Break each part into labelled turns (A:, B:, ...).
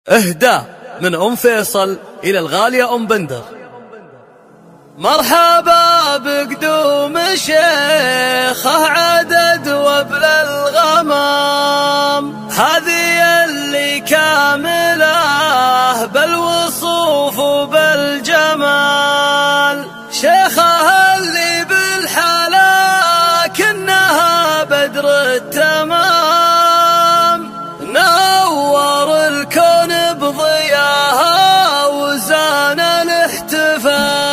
A: اهداء من أم فيصل إلى الغالية أم بندر. مرحبا بقدوم شيخه عدد وابل الغمام، هذه اللي كامله بالوصوف وبالجمال، شيخه اللي بالحلا كنها بدر التمام، نور الكون بضياها وزان الاحتفال.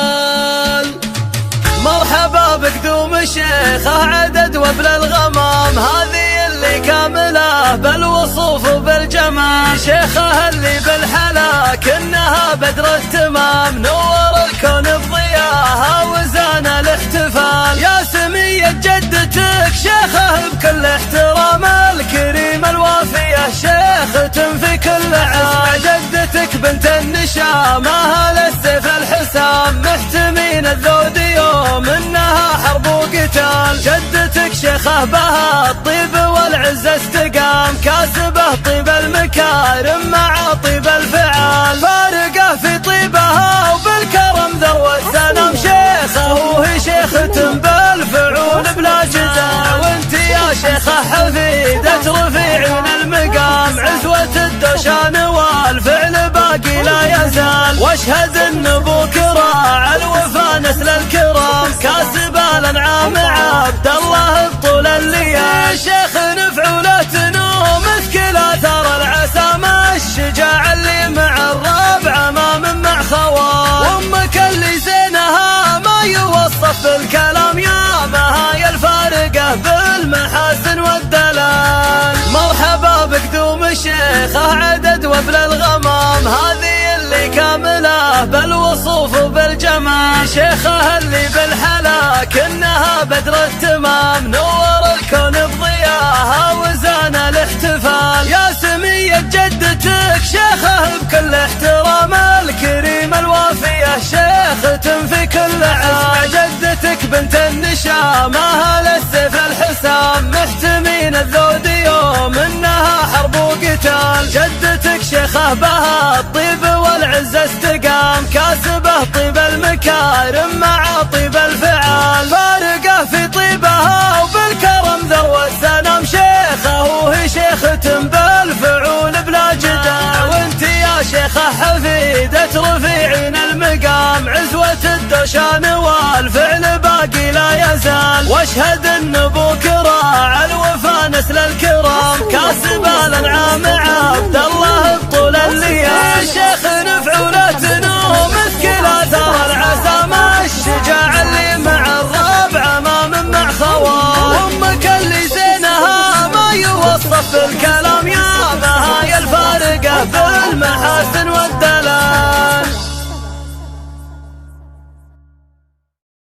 A: مرحبا بقدوم شيخه عدد وابل الغمام، هذه اللي كامله بالوصوف وبالجمال، شيخه اللي بالحلا كنها بدر التمام، نور الكون بضياها وزان الاحتفال. يا سمية جدتك شيخه بكل احترام، الكريمة الوافية شيخة في كل عام، جدتك بنت النشام اهل السيف الحسام، محتمين الذود يوم انها حرب وقتال، جدتك شيخه بها الطيب والعز استقام، كاسبه طيب المكارم مع طيب الفعال، فارقه في طيبها وبالكرم ذروة السلام، شيخه وهي شيخة بالفعول بلا جدال، وانت يا شيخه حفيدة رفيعين المقام، عزوة الدشان والفعل باقي لا يزال، واشهد ان ابوك راعى الوفا نسل الكرام، كاسب الانعام عبد الله بطول الليال، شيخ نفعولة نوم مثقل اثار العسامة، الشجاع اللي مع الربع امام مع خوال، وامك اللي زينها ما يوصف بالكلام، يا مهاي الفارقة بالمحاسن والدلال. مرحبا بقدوم شيخه عدد وابل الغمام، هذه اللي كامله بالوصوف وبالجمال، شيخه اللي بالحلا كنها بدر التمام، نور الكون بضياها وزان الاحتفال. يا سمية جدتك شيخه بكل احترام، الكريمة الوافية شيخة في كل عام، جدتك بنت النشام اهل السيف الحسام، محتمين الذود يوم انها حرب وقتال، جدتك شيخه بها الطيب والعز استقام، كاسبه طيب المكارم مع طيب الفعال، فارقه في طيبها وبالكرم ذروة السلام، شيخه وهي شيخة بالفعول بلا جدال، وانت يا شيخه حفيدة رفيعين المقام، عزوة الدشان والفعل باقي لا يزال، واشهد ان ابوك راعى الوفا نسل الكرام، كاسب الانعام عبد الله بطول الليال، شيخ نفعولة نوم مثقل اثار العسامة، الشجاع اللي مع الربع امام مع خوال، وامك اللي زينها ما يوصف بالكلام.